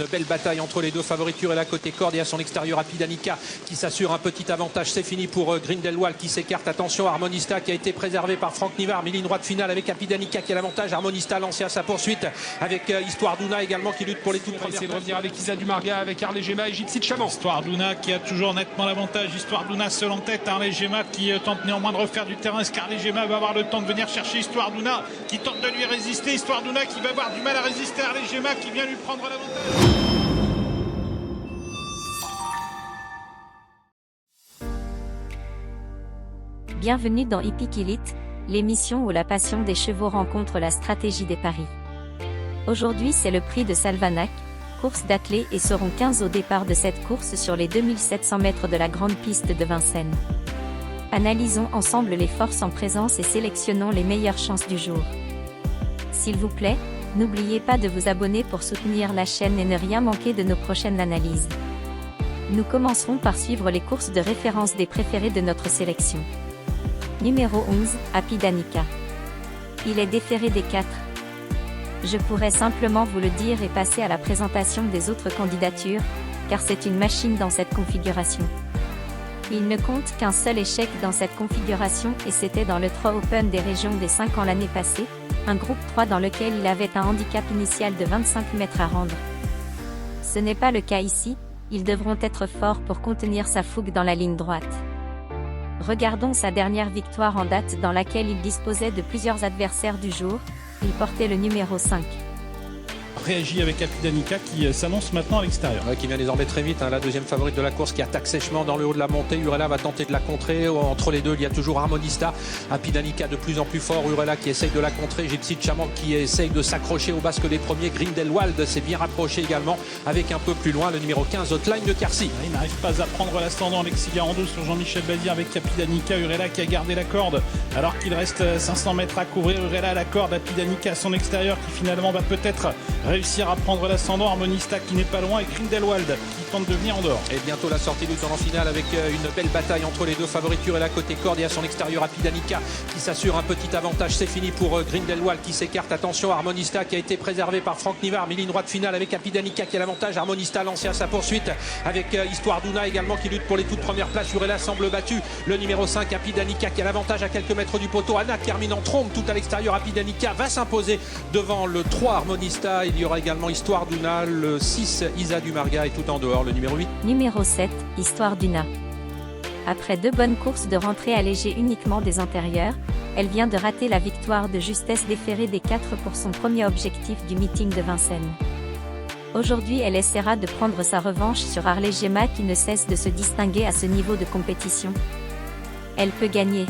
une belle bataille entre les deux favoris. Urella côté corde et à son extérieur Apidanica qui s'assure un petit avantage. C'est fini pour Grindelwald qui s'écarte. Attention, Harmonista qui a été préservé par Franck Nivard. Mais ligne droite finale avec Apidanica qui a l'avantage. Harmonista lancé à sa poursuite avec Histoire d'Una également qui lutte pour les toutes premières. Essayer de revenir avec Isa Dumarga, avec Harley Gemma et Gypsy de Chaman. Histoire d'Una qui a toujours nettement l'avantage. Histoire d'Una seul en tête. Harley Gemma qui tente néanmoins de refaire du terrain. Est-ce qu'Harley Gemma va avoir le temps de venir chercher Histoire d'Una qui tente de lui résister? Histoire d'Una qui va avoir du mal à résister à Harley Gemma qui vient lui prendre l'avantage. Bienvenue dans Hippique Elite, l'émission où la passion des chevaux rencontre la stratégie des paris. Aujourd'hui c'est le prix de Salvanac, course d'athlée et seront 15 au départ de cette course sur les 2700 mètres de la grande piste de Vincennes. Analysons ensemble les forces en présence et sélectionnons les meilleures chances du jour. S'il vous plaît, n'oubliez pas de vous abonner pour soutenir la chaîne et ne rien manquer de nos prochaines analyses. Nous commencerons par suivre les courses de référence des préférés de notre sélection. Numéro 11, Apidanica. Il est déféré des 4. Je pourrais simplement vous le dire et passer à la présentation des autres candidatures, car c'est une machine dans cette configuration. Il ne compte qu'un seul échec dans cette configuration et c'était dans le 3 Open des régions des 5 ans l'année passée, un groupe 3 dans lequel il avait un handicap initial de 25 mètres à rendre. Ce n'est pas le cas ici, ils devront être forts pour contenir sa fougue dans la ligne droite. Regardons sa dernière victoire en date dans laquelle il disposait de plusieurs adversaires du jour, il portait le numéro 5. Réagit avec Apidanica qui s'annonce maintenant à l'extérieur. Qui vient désormais très vite, la deuxième favorite de la course qui attaque sèchement dans le haut de la montée. Urella va tenter de la contrer. Entre les deux, il y a toujours Harmonista. Apidanica de plus en plus fort. Urella qui essaye de la contrer. Gypsy de Chaman qui essaye de s'accrocher au basque des premiers. Grindelwald s'est bien rapproché également avec un peu plus loin le numéro 15, Hotline de Quercy. Il n'arrive pas à prendre l'ascendant. Alexis Garando sur Jean-Michel Bazir avec Apidanica. Urella qui a gardé la corde alors qu'il reste 500 mètres à couvrir. Urella à la corde. Apidanica à son extérieur qui finalement va peut-être réussir à prendre l'ascendant. Harmonista qui n'est pas loin et Grindelwald qui tente de venir en dehors. Et bientôt la sortie du tournant final avec une belle bataille entre les deux favoris. Urella côté corde et à son extérieur Apidanica qui s'assure un petit avantage. C'est fini pour Grindelwald qui s'écarte. Attention, Harmonista qui a été préservé par Franck Nivard. Mais ligne droite finale avec Apidanica qui a l'avantage. Harmonista lancé à sa poursuite avec Histoire d'Una également qui lutte pour les toutes premières places. Urella semble battu. Le numéro 5 Apidanica qui a l'avantage à quelques mètres du poteau. Anna termine en trombe tout à l'extérieur. Apidanica va s'imposer devant le 3 Harmonista. Il y aura également Histoire d'Una, le 6 Isa Dumarga et tout en dehors le numéro 8. Numéro 7, Histoire d'Una. Après 2 bonnes courses de rentrée allégée uniquement des antérieures, elle vient de rater la victoire de justesse déférée des 4 pour son premier objectif du meeting de Vincennes. Aujourd'hui elle essaiera de prendre sa revanche sur Harley Gemma qui ne cesse de se distinguer à ce niveau de compétition. Elle peut gagner.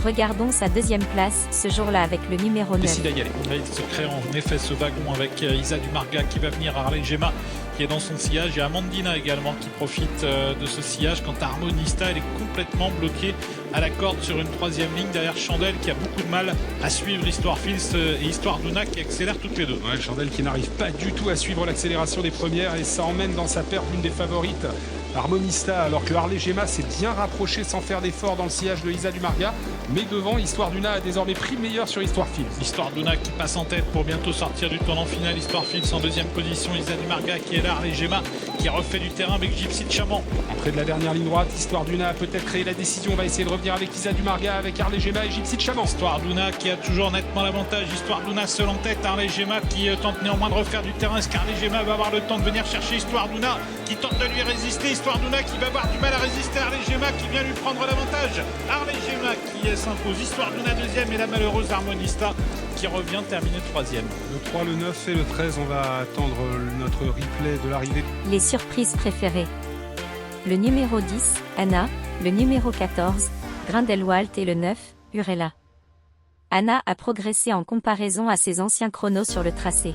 Regardons sa deuxième place ce jour-là avec le numéro 9. Il se crée en effet ce wagon avec Isa Dumarga qui va venir, Harley Gemma qui est dans son sillage et Amandina également qui profite de ce sillage. Quant à Harmonista, elle est complètement bloquée à la corde sur une 3e ligne derrière Chandelle qui a beaucoup de mal à suivre Histoire Fils et Histoire d'Una qui accélèrent toutes les deux. Ouais, Chandelle qui n'arrive pas du tout à suivre l'accélération des premières et ça emmène dans sa perte l'une des favorites, Harmonista, alors que Harley Gemma s'est bien rapproché sans faire d'effort dans le sillage de Isa Dumarga. Mais devant, Histoire d'Una a désormais pris le meilleur sur Histoire Fils. Histoire d'Una qui passe en tête pour bientôt sortir du tournant final. Histoire Fils en deuxième position. Isa Dumarga qui est là. Harley Gemma qui refait du terrain avec Gypsy de Chaman. Près de la dernière ligne droite, Histoire d'Una a peut-être créé la décision. On va essayer de revenir avec Isa Dumarga, avec Harley Gemma et Gypsy de Chaman. Histoire d'Una qui a toujours nettement l'avantage. Histoire d'Una seul en tête. Harley Gemma qui tente néanmoins de refaire du terrain. Est-ce qu'Harley Gemma va avoir le temps de venir chercher Histoire d'Una qui tente de lui résister? Histoire d'Una qui va avoir du mal à résister à Harley Gemma qui vient lui prendre l'avantage. Harley Gemma qui s'impose. Histoire d'Una deuxième et la malheureuse Harmonista qui revient terminer 3e. Le 3, le 9 et le 13, on va attendre notre replay de l'arrivée. Les surprises préférées. Le numéro 10, Anna, le numéro 14, Grindelwald et le 9, Urella. Anna a progressé en comparaison à ses anciens chronos sur le tracé.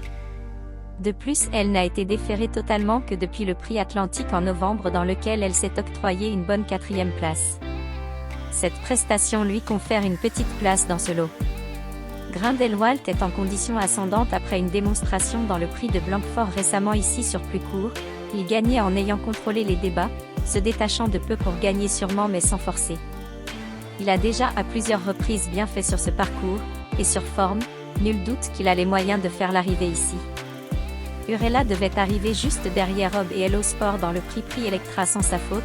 De plus, elle n'a été déférée totalement que depuis le prix Atlantique en novembre dans lequel elle s'est octroyée une bonne 4e place. Cette prestation lui confère une petite place dans ce lot. Grindelwald est en condition ascendante après une démonstration dans le prix de Blanquefort récemment ici sur plus court. Il gagnait en ayant contrôlé les débats, se détachant de peu pour gagner sûrement mais sans forcer. Il a déjà à plusieurs reprises bien fait sur ce parcours, et sur forme, nul doute qu'il a les moyens de faire l'arrivée ici. Urella devait arriver juste derrière Hob et Hello Sport dans le prix Electra sans sa faute,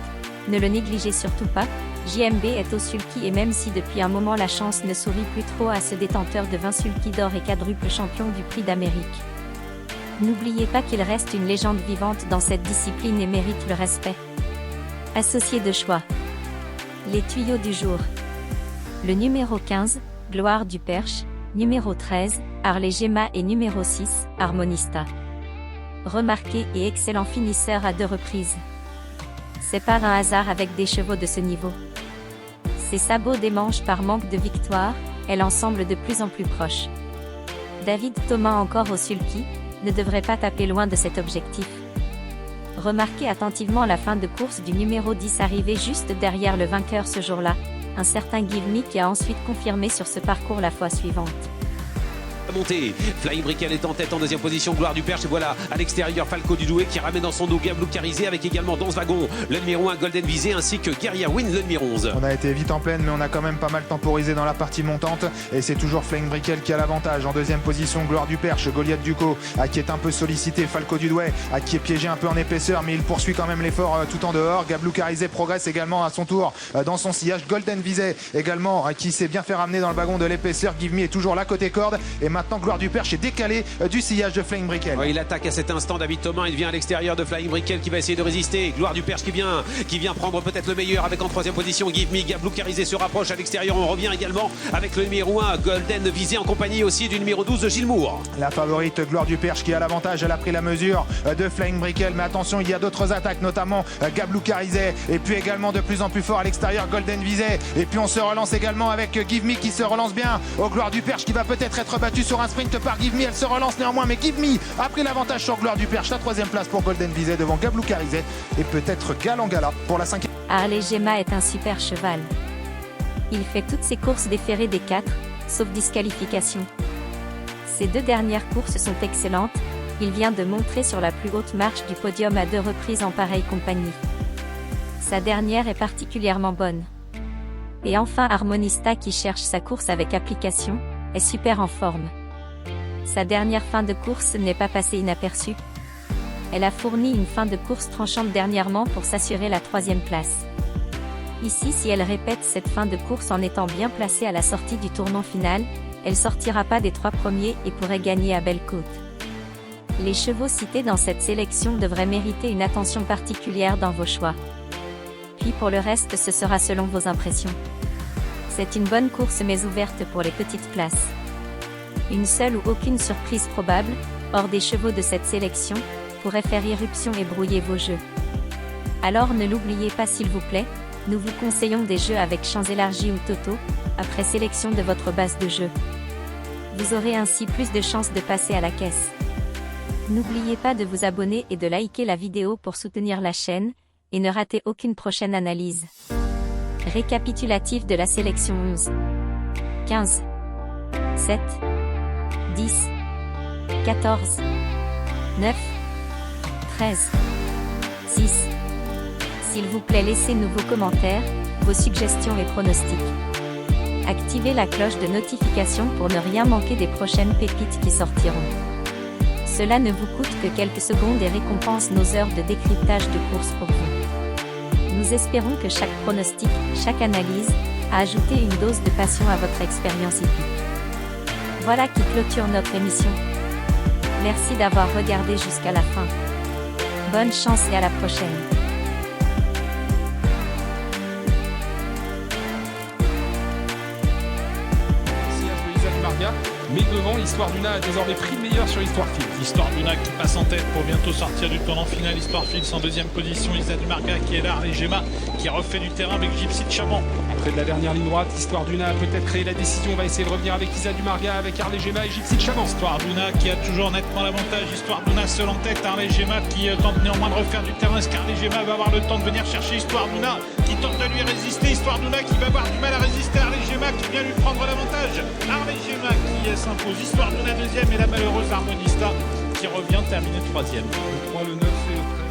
ne le négligez surtout pas, JMB est au sulky et même si depuis un moment la chance ne sourit plus trop à ce détenteur de 20 sulky d'or et quadruple champion du prix d'Amérique. N'oubliez pas qu'il reste une légende vivante dans cette discipline et mérite le respect. Associé de choix. Les tuyaux du jour. Le numéro 15, Gloire du Perche, numéro 13, Harley Gemma et numéro 6, Harmonista. Remarqué et excellent finisseur à 2 reprises. C'est par un hasard avec des chevaux de ce niveau. Ses sabots démanchent par manque de victoire, et l'ensemble de plus en plus proche. David Thomas encore au sulky, ne devrait pas taper loin de cet objectif. Remarquez attentivement la fin de course du numéro 10 arrivé juste derrière le vainqueur ce jour-là, un certain Give Me qui a ensuite confirmé sur ce parcours la fois suivante. Montée. Flying Brickell est en tête en deuxième position, Gloire du Perche, et voilà à l'extérieur Falco du Douai qui ramène dans son dos Gablou Carisé avec également dans ce wagon le numéro 1 Golden Visé ainsi que Guerrier Win le numéro 11. On a été vite en pleine mais on a quand même pas mal temporisé dans la partie montante et c'est toujours Flying Brickell qui a l'avantage. En deuxième position Gloire du Perche, Goliath Ducos qui est un peu sollicité, Falco du Douai qui est piégé un peu en épaisseur mais il poursuit quand même l'effort tout en dehors. Gablou Carisé progresse également à son tour dans son sillage. Golden Visé également qui s'est bien fait ramener dans le wagon de l'épaisseur. Give Me est toujours là côté corde et maintenant Gloire du Perche est décalé du sillage de Flying Brickell. Il attaque à cet instant David Thomas, il vient à l'extérieur de Flying Brickell qui va essayer de résister. Gloire du Perche qui vient prendre peut-être le meilleur avec en troisième position Give Me. Gablou Carisé se rapproche à l'extérieur, on revient également avec le numéro 1 Golden Visé en compagnie aussi du numéro 12 Gilles Moore. La favorite Gloire du Perche qui a l'avantage, elle a pris la mesure de Flying Brickell mais attention il y a d'autres attaques notamment Gablou Carisé et puis également de plus en plus fort à l'extérieur Golden Visé et puis on se relance également avec Give Me qui se relance bien au Gloire du Perche qui va peut-être être battu sur un sprint par Give Me. Elle se relance néanmoins mais Give Me a pris l'avantage sur Gloire du Perche. La troisième place pour Golden Visé devant Gablou Carisé et peut-être Galangala pour la cinquième. Harley Gemma est un super cheval. Il fait toutes ses courses déférées des 4, sauf disqualification. Ses 2 dernières courses sont excellentes, il vient de montrer sur la plus haute marche du podium à 2 reprises en pareille compagnie. Sa dernière est particulièrement bonne. Et enfin Harmonista qui cherche sa course avec application, est super en forme. Sa dernière fin de course n'est pas passée inaperçue. Elle a fourni une fin de course tranchante dernièrement pour s'assurer la 3e place. Ici, si elle répète cette fin de course en étant bien placée à la sortie du tournant final, elle sortira pas des 3 premiers et pourrait gagner à Belle-Côte. Les chevaux cités dans cette sélection devraient mériter une attention particulière dans vos choix. Puis pour le reste, ce sera selon vos impressions. C'est une bonne course mais ouverte pour les petites places. Une seule ou aucune surprise probable, hors des chevaux de cette sélection, pourrait faire irruption et brouiller vos jeux. Alors ne l'oubliez pas s'il vous plaît, nous vous conseillons des jeux avec champs élargis ou Toto, après sélection de votre base de jeu. Vous aurez ainsi plus de chances de passer à la caisse. N'oubliez pas de vous abonner et de liker la vidéo pour soutenir la chaîne, et ne ratez aucune prochaine analyse. Récapitulatif de la sélection 11. 15. 7. 10, 14, 9, 13, 6. S'il vous plaît laissez-nous vos commentaires, vos suggestions et pronostics. Activez la cloche de notification pour ne rien manquer des prochaines pépites qui sortiront. Cela ne vous coûte que quelques secondes et récompense nos heures de décryptage de course pour vous. Nous espérons que chaque pronostic, chaque analyse, a ajouté une dose de passion à votre expérience hippique. Voilà qui clôture notre émission. Merci d'avoir regardé jusqu'à la fin. Bonne chance et à la prochaine. Mais devant, Histoire Duna a désormais pris le meilleur sur Histoire Field. Histoire Duna qui passe en tête pour bientôt sortir du tournant final. Histoire Field en deuxième position. Isa du Marga qui est là. Et Gemma qui refait du terrain avec Gypsy de Chaman. Près de la dernière ligne droite, Histoire Duna a peut-être créé la décision. On va essayer de revenir avec Isa du Marga, avec Harley Gemma et Gypsy de Chaman. Histoire Duna qui a toujours nettement l'avantage. Histoire Duna seul en tête. Harley Gemma qui tente néanmoins de refaire du terrain. Est-ce qu'Harley Gemma va avoir le temps de venir chercher Histoire Duna qui tente de lui résister. Histoire Duna qui va avoir du mal à résister. Harley Gemma qui vient lui prendre l'avantage. Harley Gemma qui s'impose. Histoire Duna deuxième et la malheureuse Harmonista qui revient terminer troisième. Le 3, le 9 et le 13.